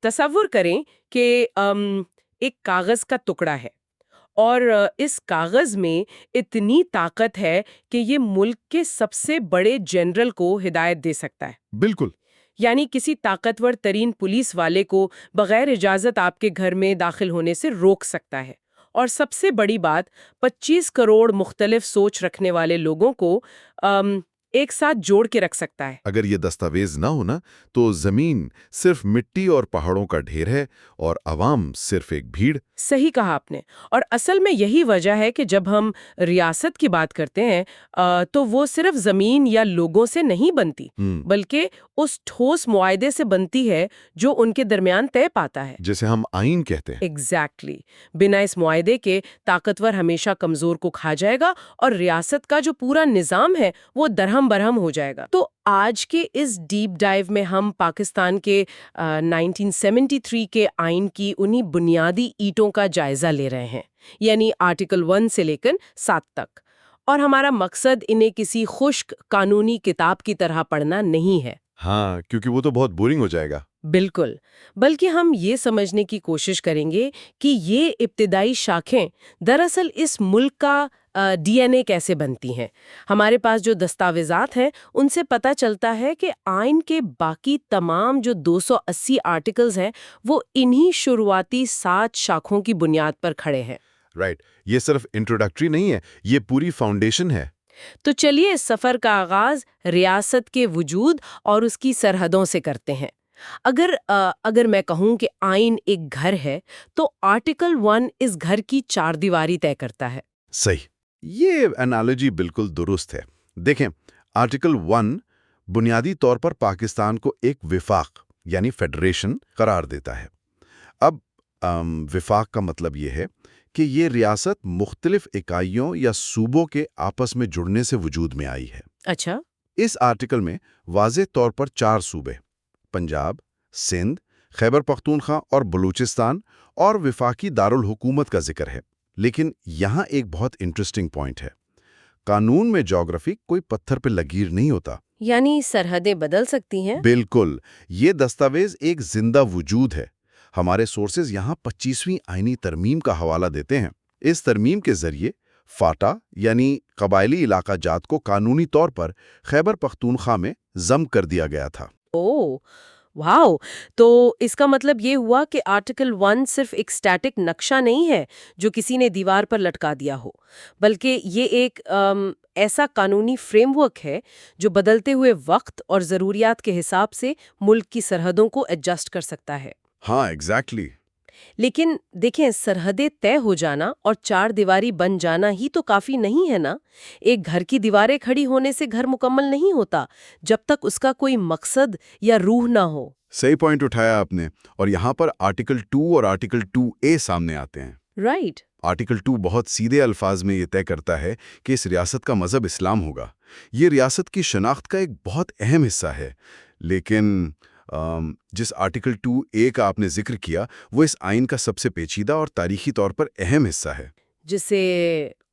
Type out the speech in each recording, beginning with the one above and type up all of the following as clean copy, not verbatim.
تصور کریں کہ ایک کاغذ کا ٹکڑا ہے اور اس کاغذ میں اتنی طاقت ہے کہ یہ ملک کے سب سے بڑے جنرل کو ہدایت دے سکتا ہے۔ بالکل۔ یعنی کسی طاقتور ترین پولیس والے کو بغیر اجازت آپ کے گھر میں داخل ہونے سے روک سکتا ہے، اور سب سے بڑی بات 25 کروڑ مختلف سوچ رکھنے والے لوگوں کو ایک ساتھ جوڑ کے رکھ سکتا ہے۔ اگر یہ دستاویز نہ ہونا تو زمین صرف مٹی اور پہاڑوں کا ڈھیر ہے اور عوام صرف ایک بھیڑ۔ صحیح کہا آپ نے، اور اصل میں یہی وجہ ہے کہ جب ہم ریاست کی بات کرتے ہیں تو وہ صرف زمین یا لوگوں سے نہیں بنتی، بلکہ اس ٹھوس معاہدے سے بنتی ہے جو ان کے درمیان طے پاتا ہے، جسے ہم آئین کہتے ہیں۔ ایگزیکٹلی۔ بنا اس معاہدے کے طاقتور ہمیشہ کمزور کو کھا جائے گا اور ریاست کا جو پورا نظام ہے وہ درہم برہم ہو جائے گا۔ تو آج کے اس ڈیپ ڈائیو میں ہم پاکستان کے 1973 کے آئین کی انہی بنیادی اینٹوں کا جائزہ لے رہے ہیں، یعنی آرٹیکل 1 سے لے کر 7 تک، اور ہمارا مقصد انہیں کسی خشک قانونی کتاب کی طرح پڑھنا نہیں ہے۔ ہاں، کیونکہ وہ تو بہت بورنگ ہو جائے گا۔ بالکل، بلکہ ہم یہ سمجھنے کی کوشش کریں گے کہ یہ ابتدائی شاخیں دراصل اس ملک کا ڈی این اے کیسے بنتی ہیں۔ ہمارے پاس جو دستاویزات ہیں ان سے پتہ چلتا ہے کہ آئین کے باقی تمام جو 280 آرٹیکلز ہیں وہ انہی شروعاتی 7 شاخوں کی بنیاد پر کھڑے ہیں۔ رائٹ، یہ صرف انٹروڈکٹری نہیں ہے، یہ پوری فاؤنڈیشن ہے۔ تو چلیے اس سفر کا آغاز ریاست کے وجود اور اس کی سرحدوں سے کرتے ہیں۔ اگر میں کہوں کہ آئین ایک گھر ہے تو آرٹیکل 1 اس گھر کی 4 دیواری طے کرتا ہے۔ صحیح، یہ انالوجی بالکل درست ہے۔ دیکھیں، آرٹیکل 1 بنیادی طور پر پاکستان کو ایک وفاق یعنی فیڈریشن قرار دیتا ہے۔ اب وفاق کا مطلب یہ ہے کہ یہ ریاست مختلف اکائیوں یا صوبوں کے آپس میں جڑنے سے وجود میں آئی ہے۔ اچھا۔ اس آرٹیکل میں واضح طور پر 4 صوبے، پنجاب، سندھ، خیبر پختونخوا اور بلوچستان اور وفاقی دارالحکومت کا ذکر ہے۔ لیکن یہاں ایک بہت انٹرسٹنگ پوائنٹ ہے۔ قانون میں جغرافی کوئی پتھر پہ لکیر نہیں ہوتا۔ یعنی سرحدیں بدل سکتی ہیں؟ بالکل، یہ دستاویز ایک زندہ وجود ہے۔ ہمارے سورسز یہاں 25ویں آئینی ترمیم کا حوالہ دیتے ہیں۔ اس ترمیم کے ذریعے فاٹا یعنی قبائلی علاقہ جات کو قانونی طور پر خیبر پختونخوا میں ضم کر دیا گیا تھا۔ اوہ واو، تو اس کا مطلب یہ ہوا کہ آرٹیکل 1 صرف ایک سٹیٹک نقشہ نہیں ہے جو کسی نے دیوار پر لٹکا دیا ہو، بلکہ یہ ایک ایسا قانونی فریم ورک ہے جو بدلتے ہوئے وقت اور ضروریات کے حساب سے ملک کی سرحدوں کو ایڈجسٹ کر سکتا ہے۔ ہاں، ایگزیکٹلی۔ لیکن دیکھیں، سرحدیں طے ہو جانا اور 4 دیواری بن جانا ہی تو کافی نہیں ہے نا۔ ایک گھر کی دیواریں کھڑی ہونے سے گھر مکمل نہیں ہوتا جب تک اس کا کوئی مقصد یا روح نہ ہو۔ صحیح پوائنٹ اٹھایا آپ نے، اور یہاں پر آرٹیکل 2 اور آرٹیکل 2A سامنے آتے ہیں۔ رائٹ۔ آرٹیکل 2 بہت سیدھے الفاظ میں یہ طے کرتا ہے کہ اس ریاست کا مذہب اسلام ہوگا۔ یہ ریاست کی شناخت کا ایک بہت اہم حصہ ہے۔ لیکن جس آرٹیکل 2A کا آپ نے ذکر کیا وہ اس آئین کا سب سے پیچیدہ اور تاریخی طور پر اہم حصہ ہے، جسے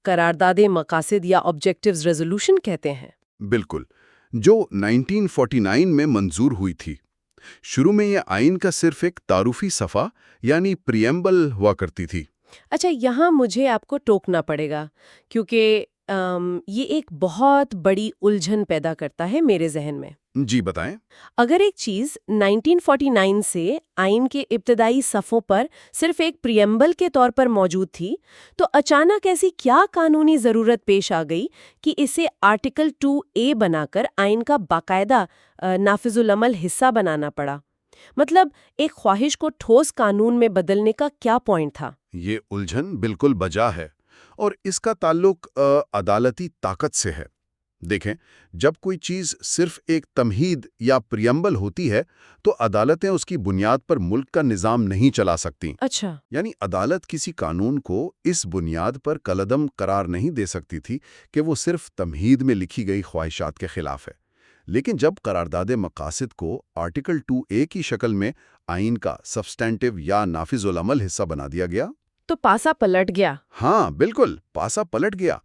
قرارداد مقاصد یا آبجیکٹیوز ریزولوشن کہتے ہیں۔ بالکل، جو 1949 میں منظور ہوئی تھی۔ شروع میں یہ آئین کا صرف ایک تعارفی صفحہ یعنی پریمبل ہوا کرتی تھی۔ اچھا، یہاں مجھے آپ کو ٹوکنا پڑے گا کیونکہ یہ ایک بہت بڑی الجھن پیدا کرتا ہے میرے ذہن میں۔ جی بتائیں۔ اگر ایک چیز 1949 سے آئین کے ابتدائی صفوں پر صرف ایک پریمبل کے طور پر موجود تھی، تو اچانک ایسی کیا قانونی ضرورت پیش آ گئی کہ اسے آرٹیکل 2A بنا کر آئین کا باقاعدہ نافذ العمل حصہ بنانا پڑا؟ مطلب ایک خواہش کو ٹھوس قانون میں بدلنے کا کیا پوائنٹ تھا؟ یہ الجھن بالکل بجا ہے، اور اس کا تعلق عدالتی طاقت سے ہے۔ دیکھیں، جب کوئی چیز صرف ایک تمہید یا پریمبل ہوتی ہے تو عدالتیں اس کی بنیاد پر ملک کا نظام نہیں چلا سکتیں۔ اچھا۔ یعنی عدالت کسی قانون کو اس بنیاد پر کالعدم قرار نہیں دے سکتی تھی کہ وہ صرف تمہید میں لکھی گئی خواہشات کے خلاف ہے۔ لیکن جب قرارداد مقاصد کو آرٹیکل 2A کی شکل میں آئین کا سبسٹینٹیو یا نافذ العمل حصہ بنا دیا گیا تو پاسا پلٹ گیا۔ ہاں بالکل، پاسا پلٹ گیا۔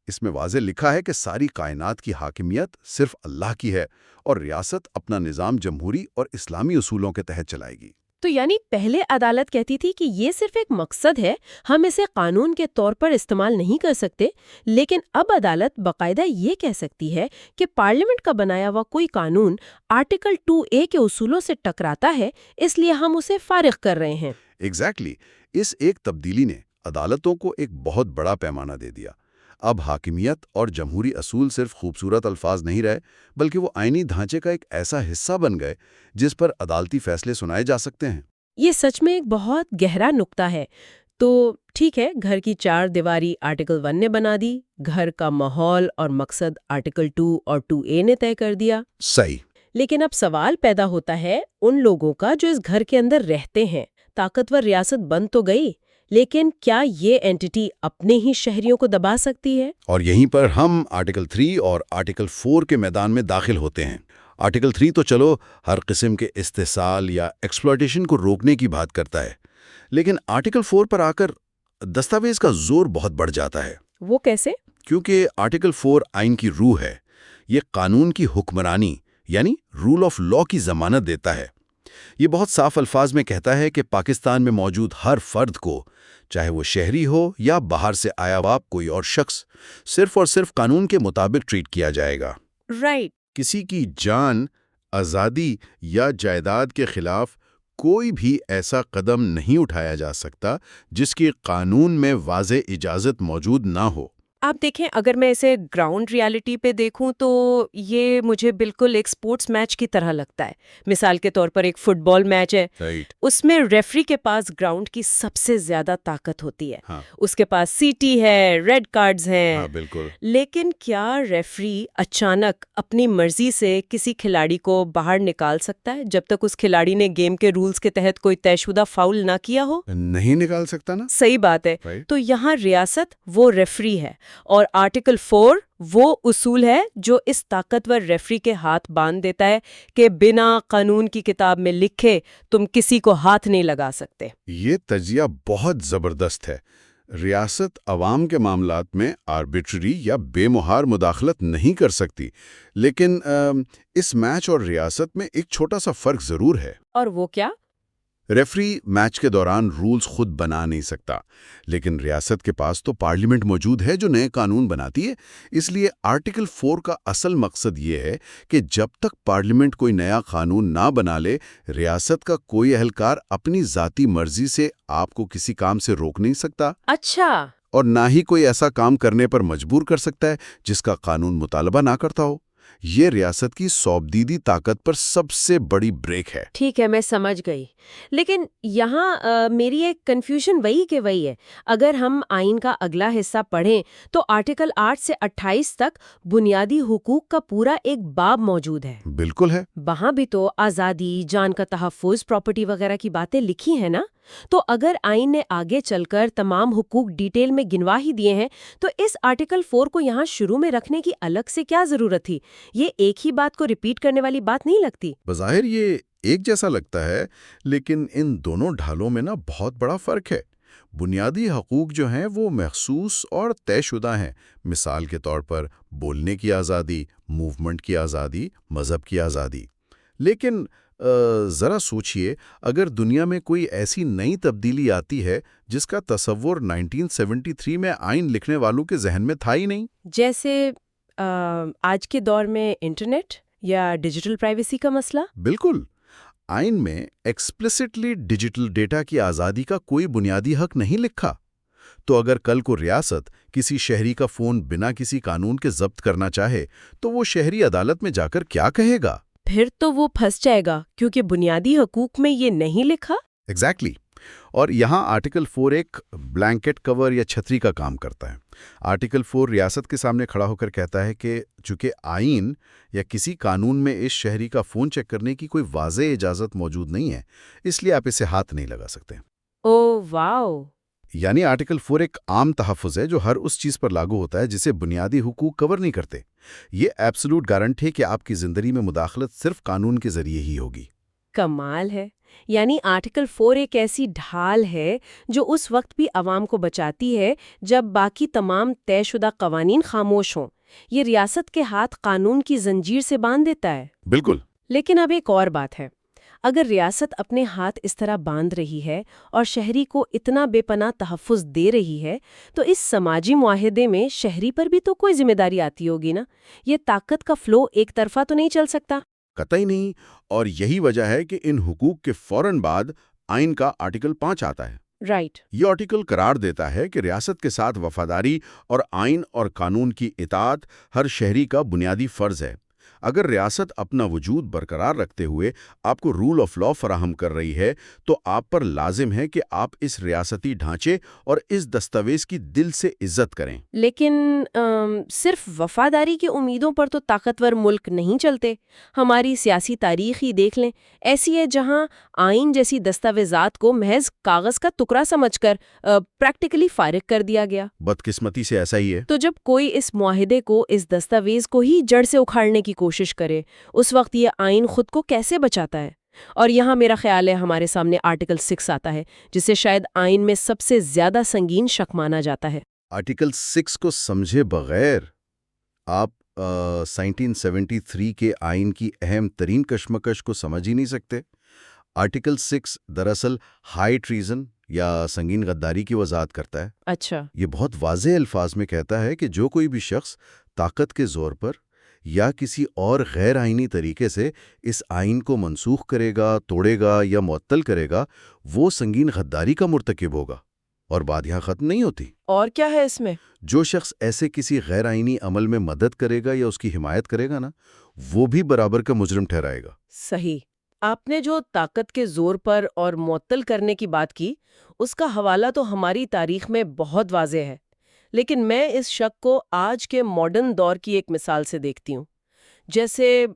اس میں واضح لکھا ہے کہ ساری کائنات کی حاکمیت صرف اللہ کی ہے اور ریاست اپنا نظام جمہوری اور اسلامی اصولوں کے تحت چلائے گی۔ تو یعنی پہلے عدالت کہتی تھی کہ یہ صرف ایک مقصد ہے، ہم اسے قانون کے طور پر استعمال نہیں کر سکتے، لیکن اب عدالت باقاعدہ یہ کہہ سکتی ہے کہ پارلیمنٹ کا بنایا ہوا کوئی قانون آرٹیکل 2A کے اصولوں سے ٹکراتا ہے، اس لیے ہم اسے فارغ کر رہے ہیں۔ ایگزیکٹلی اس ایک تبدیلی نے عدالتوں کو ایک بہت بڑا پیمانہ دے دیا۔ اب حاکمیت اور جمہوری اصول صرف خوبصورت الفاظ نہیں رہے، بلکہ وہ آئینی ڈھانچے کا ایک ایسا حصہ بن گئے جس پر عدالتی فیصلے سنائے جا سکتے ہیں۔ یہ سچ میں ایک بہت گہرا نقطہ ہے۔ تو ٹھیک ہے، گھر کی 4 دیواری آرٹیکل 1 نے بنا دی، گھر کا ماحول اور مقصد آرٹیکل 2 اور 2A نے طے کر دیا۔ صحیح۔ لیکن اب سوال پیدا ہوتا ہے ان لوگوں کا جو اس گھر کے اندر رہتے ہیں۔ طاقتور ریاست بن تو گئی، لیکن کیا یہ اینٹی اپنے ہی شہریوں کو دبا سکتی ہے؟ اور یہیں پر ہم آرٹیکل 3 اور آرٹیکل 4 کے میدان میں داخل ہوتے ہیں۔ آرٹیکل 3 تو چلو ہر قسم کے استحصال یا ایکسپلائٹیشن کو روکنے کی بات کرتا ہے، لیکن آرٹیکل 4 پر آ کر دستاویز کا زور بہت بڑھ جاتا ہے۔ وہ کیسے؟ کیونکہ آرٹیکل 4 آئین کی روح ہے۔ یہ قانون کی حکمرانی یعنی رول آف لا کی ضمانت دیتا ہے۔ یہ بہت صاف الفاظ میں کہتا ہے کہ پاکستان میں موجود ہر فرد کو، چاہے وہ شہری ہو یا باہر سے آیا ہوا کوئی اور شخص، صرف اور صرف قانون کے مطابق ٹریٹ کیا جائے گا۔ رائٹ۔ کسی کی جان، آزادی یا جائیداد کے خلاف کوئی بھی ایسا قدم نہیں اٹھایا جا سکتا جس کی قانون میں واضح اجازت موجود نہ ہو۔ آپ دیکھیں، اگر میں اسے گراؤنڈ ریالٹی پہ دیکھوں تو یہ مجھے بالکل ایک سپورٹس میچ کی طرح لگتا ہے۔ مثال کے طور پر ایک فٹ بال میچ ہے، اس میں ریفری کے پاس گراؤنڈ کی سب سے زیادہ طاقت ہوتی ہے۔ اس کے پاس سیٹی ہے، ریڈ کارڈز ہیں۔ بالکل۔ لیکن کیا ریفری اچانک اپنی مرضی سے کسی کھلاڑی کو باہر نکال سکتا ہے جب تک اس کھلاڑی نے گیم کے رولز کے تحت کوئی طے شدہ فاؤل نہ کیا ہو؟ نہیں نکال سکتا نا۔ صحیح بات ہے۔ تو یہاں ریاست وہ ریفری ہے، اور آرٹیکل 4 وہ اصول ہے جو اس طاقتور ریفری کے ہاتھ باندھ دیتا ہے کہ بنا قانون کی کتاب میں لکھے تم کسی کو ہاتھ نہیں لگا سکتے۔ یہ تجزیہ بہت زبردست ہے۔ ریاست عوام کے معاملات میں آربیٹری یا بے مہار مداخلت نہیں کر سکتی، لیکن اس میچ اور ریاست میں ایک چھوٹا سا فرق ضرور ہے۔ اور وہ کیا؟ ریفری میچ کے دوران رولز خود بنا نہیں سکتا، لیکن ریاست کے پاس تو پارلیمنٹ موجود ہے جو نئے قانون بناتی ہے۔ اس لیے آرٹیکل 4 کا اصل مقصد یہ ہے کہ جب تک پارلیمنٹ کوئی نیا قانون نہ بنا لے، ریاست کا کوئی اہلکار اپنی ذاتی مرضی سے آپ کو کسی کام سے روک نہیں سکتا۔ اچھا۔ اور نہ ہی کوئی ایسا کام کرنے پر مجبور کر سکتا ہے جس کا قانون مطالبہ نہ کرتا ہو۔ یہ ریاست کی صوبدیدی طاقت پر سب سے بڑی بریک ہے۔ ٹھیک ہے، میں سمجھ گئی، لیکن یہاں میری ایک کنفیوژن وہی کہ وہی ہے۔ اگر ہم آئین کا اگلا حصہ پڑھیں تو آرٹیکل 8 سے 28 تک بنیادی حقوق کا پورا ایک باب موجود ہے۔ بالکل ہے۔ وہاں بھی تو آزادی، جان کا تحفظ، پراپرٹی وغیرہ کی باتیں لکھی ہیں نا؟ تو اگر آئین نے آگے چل کر تمام حقوق ڈیٹیل میں گنوا ہی دیے ہیں تو اس آرٹیکل 4 کو یہاں شروع میں رکھنے کی الگ سے کیا ضرورت تھی؟ یہ ایک ہی بات کو ریپیٹ کرنے والی بات نہیں لگتی؟ بظاہر یہ ایک جیسا لگتا ہے، لیکن ان دونوں ڈھالوں میں نا بہت بڑا فرق ہے۔ بنیادی حقوق جو ہیں وہ محسوس اور طے شدہ ہیں۔ مثال کے طور پر بولنے کی آزادی، موومنٹ کی آزادی، مذہب کی آزادی۔ لیکن ذرا سوچئے، اگر دنیا میں کوئی ایسی نئی تبدیلی آتی ہے جس کا تصور 1973 میں آئین لکھنے والوں کے ذہن میں تھا ہی نہیں، جیسے آج کے دور میں انٹرنیٹ یا ڈیجیٹل پرائیویسی کا مسئلہ؟ بالکل۔ آئین میں ایکسپلیسٹلی ڈیجیٹل ڈیٹا کی آزادی کا کوئی بنیادی حق نہیں لکھا۔ تو اگر کل کو ریاست کسی شہری کا فون بنا کسی قانون کے ضبط کرنا چاہے تو وہ شہری عدالت میں جا کر کیا کہے گا؟ پھر تو وہ پھنس جائے گا، کیونکہ بنیادی حقوق میں یہ نہیں لکھا۔ ایگزیکٹلی۔ اور یہاں آرٹیکل 4 ایک بلینکٹ کور یا چھتری کا کام کرتا ہے۔ آرٹیکل 4 ریاست کے سامنے کھڑا ہو کر کہتا ہے کہ چونکہ آئین یا کسی قانون میں اس شہری کا فون چیک کرنے کی کوئی واضح اجازت موجود نہیں ہے، اس لیے آپ اسے ہاتھ نہیں لگا سکتے۔ او واو! یعنی آرٹیکل 4 ایک عام تحفظ ہے جو ہر اس چیز پر لاگو ہوتا ہے جسے بنیادی حقوق کور نہیں کرتے۔ یہ ایبسولوٹ گارنٹ ہے کہ آپ کی زندگی میں مداخلت صرف قانون کے ذریعے ہی ہوگی۔ کمال ہے۔ یعنی آرٹیکل 4 ایک ایسی ڈھال ہے جو اس وقت بھی عوام کو بچاتی ہے جب باقی تمام طے شدہ قوانین خاموش ہوں۔ یہ ریاست کے ہاتھ قانون کی زنجیر سے باندھ دیتا ہے۔ بالکل۔ لیکن اب ایک اور بات ہے۔ اگر ریاست اپنے ہاتھ اس طرح باندھ رہی ہے اور شہری کو اتنا بے پناہ تحفظ دے رہی ہے تو اس سماجی معاہدے میں شہری پر بھی تو کوئی ذمہ داری آتی ہوگی نا؟ یہ طاقت کا فلو ایک طرفہ تو نہیں چل سکتا۔ قطعی نہیں، اور یہی وجہ ہے کہ ان حقوق کے فوراً بعد آئین کا آرٹیکل 5 آتا ہے۔ رائٹ۔ یہ آرٹیکل قرار دیتا ہے کہ ریاست کے ساتھ وفاداری اور آئین اور قانون کی اطاعت ہر شہری کا بنیادی فرض ہے۔ اگر ریاست اپنا وجود برقرار رکھتے ہوئے آپ کو رول آف لا فراہم کر رہی ہے تو آپ پر لازم ہے کہ آپ اس ریاستی ڈھانچے اور اس دستاویز کی دل سے عزت کریں۔ لیکن صرف وفاداری کی امیدوں پر تو طاقتور ملک نہیں چلتے۔ ہماری سیاسی تاریخ ہی دیکھ لیں، ایسی ہے جہاں آئین جیسی دستاویزات کو محض کاغذ کا ٹکڑا سمجھ کر پریکٹیکلی فارغ کر دیا گیا۔ بدقسمتی سے ایسا ہی ہے۔ تو جب کوئی اس معاہدے کو، اس دستاویز کو ہی جڑ سے اکھاڑنے کی کوشش کرے، اس وقت یہ آئین خود کو کیسے بچاتا ہے؟ اور یہاں میرا خیال ہے ہمارے سامنے آرٹیکل 6 آتا ہے، جسے شاید آئین میں سب سے زیادہ سنگین شق مانا جاتا ہے۔ آرٹیکل 6 کو سمجھے بغیر آپ 1973 کے آئین کی اہم ترین کشمکش کو سمجھ ہی نہیں سکتے۔ آرٹیکل 6 دراصل ہائی ٹریزن یا سنگین غداری کی وضاحت کرتا ہے۔ اچھا۔ یہ بہت واضح الفاظ میں کہتا ہے کہ جو کوئی بھی شخص طاقت کے زور پر یا کسی اور غیر آئینی طریقے سے اس آئین کو منسوخ کرے گا، توڑے گا یا معطل کرے گا، وہ سنگین غداری کا مرتکب ہوگا۔ اور بات یہاں ختم نہیں ہوتی۔ اور کیا ہے اس میں؟ جو شخص ایسے کسی غیر آئینی عمل میں مدد کرے گا یا اس کی حمایت کرے گا نا، وہ بھی برابر کا مجرم ٹھہرائے گا۔ صحیح۔ آپ نے جو طاقت کے زور پر اور معطل کرنے کی بات کی، اس کا حوالہ تو ہماری تاریخ میں بہت واضح ہے، لیکن میں اس شک کو آج کے ماڈرن دور کی ایک مثال سے دیکھتی ہوں۔ جیسے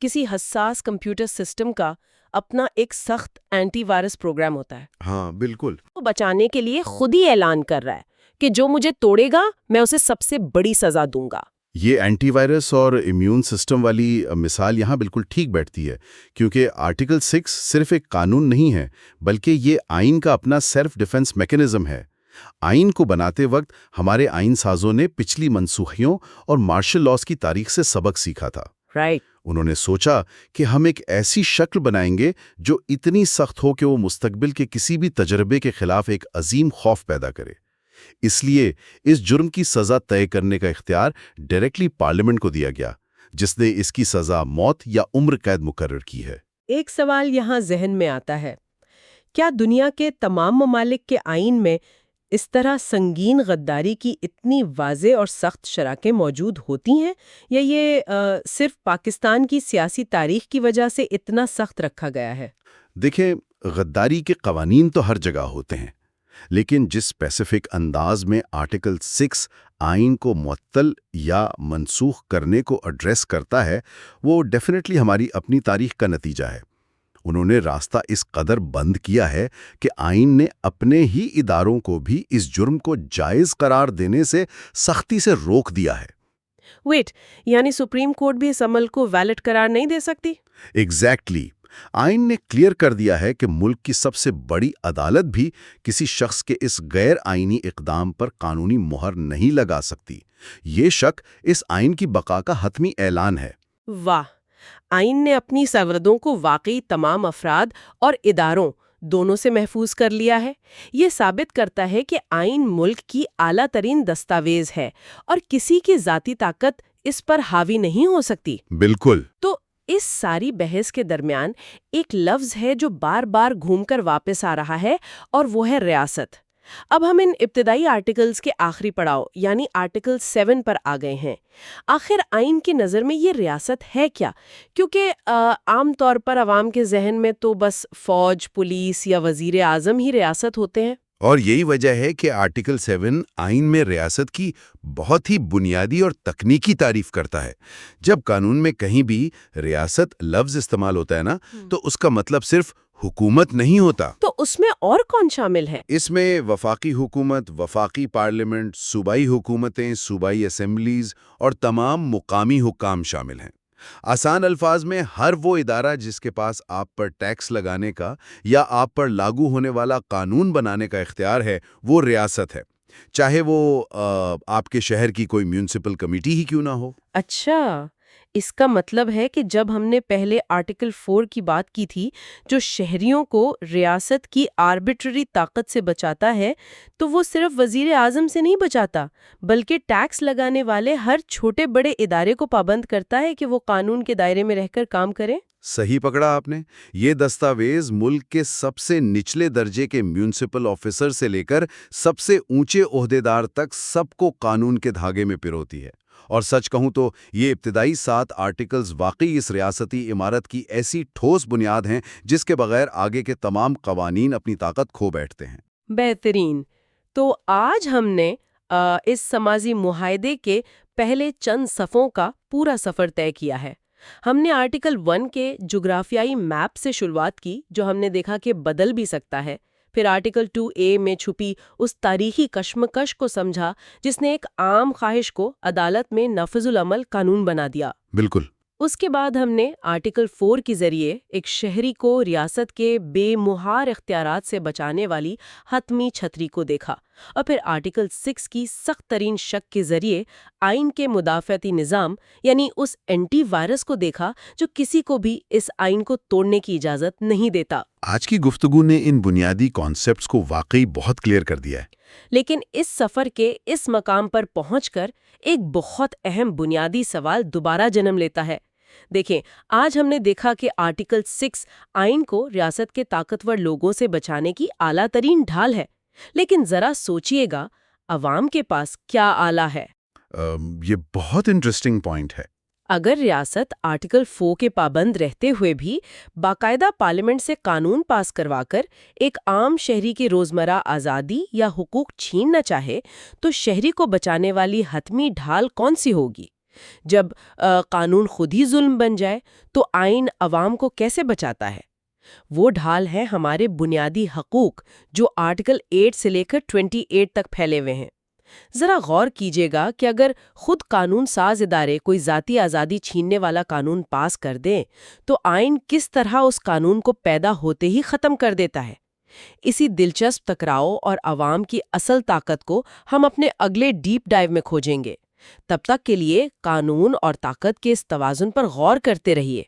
کسی حساس کمپیوٹر سسٹم کا اپنا ایک سخت اینٹی وائرس پروگرام ہوتا ہے۔ ہاں بالکل۔ وہ بچانے کے لیے خود ہی اعلان کر رہا ہے کہ جو مجھے توڑے گا میں اسے سب سے بڑی سزا دوں گا۔ یہ اینٹی وائرس اور امیون سسٹم والی مثال یہاں بالکل ٹھیک بیٹھتی ہے، کیونکہ آرٹیکل 6 صرف ایک قانون نہیں ہے، بلکہ یہ آئین کا اپنا سیلف ڈیفنس میکینزم ہے۔ آئین کو بناتے وقت ہمارے آئین سازوں نے پچھلی منسوخیوں اور مارشل لاز کی تاریخ سے سبق سیکھا تھا۔ رائٹ۔ انہوں نے سوچا کہ ہم ایک ایسی شکل بنائیں گے جو اتنی سخت ہو کہ وہ مستقبل کے کسی بھی تجربے کے خلاف ایک عظیم خوف پیدا کرے۔ اس لیے اس جرم کی سزا طے کرنے کا اختیار ڈائریکٹلی پارلیمنٹ کو دیا گیا، جس نے اس کی سزا موت یا عمر قید مقرر کی ہے۔ ایک سوال یہاں ذہن میں آتا ہے، کیا دنیا کے تمام ممالک کے آئین میں اس طرح سنگین غداری کی اتنی واضح اور سخت شرائط موجود ہوتی ہیں، یا یہ صرف پاکستان کی سیاسی تاریخ کی وجہ سے اتنا سخت رکھا گیا ہے؟ دیکھیں، غداری کے قوانین تو ہر جگہ ہوتے ہیں، لیکن جس اسپیسیفک انداز میں آرٹیکل 6 آئین کو معطل یا منسوخ کرنے کو ایڈریس کرتا ہے، وہ ڈیفینیٹلی ہماری اپنی تاریخ کا نتیجہ ہے۔ انہوں نے راستہ اس قدر بند کیا ہے کہ آئین نے اپنے ہی اداروں کو بھی اس جرم کو جائز قرار دینے سے سختی سے روک دیا ہے۔ ویٹ، یعنی سپریم کورٹ بھی اس عمل کو ویلڈ قرار نہیں دے سکتی؟ ایگزیکٹلی۔ آئین نے کلیئر کر دیا ہے کہ ملک کی سب سے بڑی عدالت بھی کسی شخص کے اس غیر آئینی اقدام پر قانونی مہر نہیں لگا سکتی۔ یہ شک اس آئین کی بقا کا حتمی اعلان ہے۔ واہ! آئین نے اپنی سرحدوں کو واقعی تمام افراد اور اداروں دونوں سے محفوظ کر لیا ہے۔ یہ ثابت کرتا ہے کہ آئین ملک کی اعلیٰ ترین دستاویز ہے اور کسی کی ذاتی طاقت اس پر حاوی نہیں ہو سکتی۔ بالکل۔ تو اس ساری بحث کے درمیان ایک لفظ ہے جو بار بار گھوم کر واپس آ رہا ہے، اور وہ ہے ریاست۔ اب ہم ان ابتدائی آرٹیکلز کے آخری پڑاؤ یعنی آرٹیکل 7 پر آ گئے ہیں۔ آخر آئین کی نظر میں یہ ریاست ہے کیا؟ کیونکہ عام طور پر عوام کے ذہن میں تو بس فوج، پولیس یا وزیر اعظم ہی ریاست ہوتے ہیں۔ اور یہی وجہ ہے کہ آرٹیکل 7 آئین میں ریاست کی بہت ہی بنیادی اور تکنیکی تعریف کرتا ہے۔ جب قانون میں کہیں بھی ریاست لفظ استعمال ہوتا ہے نا، تو اس کا مطلب صرف حکومت نہیں ہوتا۔ تو اس میں اور کون شامل ہے؟ اس میں وفاقی حکومت، وفاقی پارلیمنٹ، صوبائی حکومتیں، صوبائی اسمبلیز اور تمام مقامی حکام شامل ہیں۔ آسان الفاظ میں، ہر وہ ادارہ جس کے پاس آپ پر ٹیکس لگانے کا یا آپ پر لاگو ہونے والا قانون بنانے کا اختیار ہے، وہ ریاست ہے، چاہے وہ آپ کے شہر کی کوئی میونسپل کمیٹی ہی کیوں نہ ہو۔ اچھا، اس کا مطلب ہے کہ جب ہم نے پہلے آرٹیکل 4 کی بات کی تھی جو شہریوں کو ریاست کی آربیٹری طاقت سے بچاتا ہے، تو وہ صرف وزیر اعظم سے نہیں بچاتا بلکہ ٹیکس لگانے والے ہر چھوٹے بڑے ادارے کو پابند کرتا ہے کہ وہ قانون کے دائرے میں رہ کر کام کریں۔ صحیح پکڑا آپ نے۔ یہ دستاویز ملک کے سب سے نچلے درجے کے میونسپل آفیسر سے لے کر سب سے اونچے عہدیدار تک سب کو قانون کے دھاگے میں پروتی ہے۔ اور سچ کہوں تو یہ ابتدائی 7 آرٹیکلز واقعی اس ریاستی عمارت کی ایسی ٹھوس بنیاد ہیں جس کے بغیر آگے کے تمام قوانین اپنی طاقت کھو بیٹھتے ہیں۔ بہترین۔ تو آج ہم نے اس سماجی معاہدے کے پہلے چند صفوں کا پورا سفر طے کیا ہے۔ ہم نے آرٹیکل 1 کے جغرافیائی میپ سے شروعات کی جو ہم نے دیکھا کہ بدل بھی سکتا ہے، پھر آرٹیکل 2A میں چھپی اس تاریخی کشمکش کو سمجھا جس نے ایک عام خواہش کو عدالت میں نافذ العمل قانون بنا دیا۔ بالکل۔ اس کے بعد ہم نے آرٹیکل 4 کے ذریعے ایک شہری کو ریاست کے بے مہار اختیارات سے بچانے والی حتمی چھتری کو دیکھا، اور پھر آرٹیکل 6 کی سخت ترین شق کے ذریعے آئین کے مدافعتی نظام یعنی اس اینٹی وائرس کو دیکھا جو کسی کو بھی اس آئین کو توڑنے کی اجازت نہیں دیتا۔ آج کی گفتگو نے ان بنیادی کانسیپٹس کو واقعی بہت کلیئر کر دیا ہے۔ لیکن اس سفر کے اس مقام پر پہنچ کر ایک بہت اہم بنیادی سوال دوبارہ جنم لیتا ہے۔ دیکھیں، آج ہم نے دیکھا کہ آرٹیکل 6 آئین کو ریاست کے طاقتور لوگوں سے بچانے کی اعلیٰ ترین ڈھال ہے، لیکن ذرا سوچئے گا، عوام کے پاس کیا آلہ ہے؟ یہ بہت انٹرسٹنگ پوائنٹ ہے۔ اگر ریاست آرٹیکل 4 کے پابند رہتے ہوئے بھی باقاعدہ پارلیمنٹ سے قانون پاس کروا کر ایک عام شہری کی روزمرہ آزادی یا حقوق چھیننا چاہے تو شہری کو بچانے والی حتمی ڈھال کون سی ہوگی؟ جب قانون خود ہی ظلم بن جائے تو آئین عوام کو کیسے بچاتا ہے؟ وہ ڈھال ہے ہمارے بنیادی حقوق جو آرٹیکل 8 سے لے کر 28 تک پھیلے ہوئے ہیں۔ ذرا غور کیجئے گا کہ اگر خود قانون ساز ادارے کوئی ذاتی آزادی چھیننے والا قانون پاس کر دیں تو آئین کس طرح اس قانون کو پیدا ہوتے ہی ختم کر دیتا ہے۔ اسی دلچسپ ٹکراؤ اور عوام کی اصل طاقت کو ہم اپنے اگلے ڈیپ ڈائیو میں کھوجیں گے۔ تب تک کے لیے قانون اور طاقت کے اس توازن پر غور کرتے رہیے۔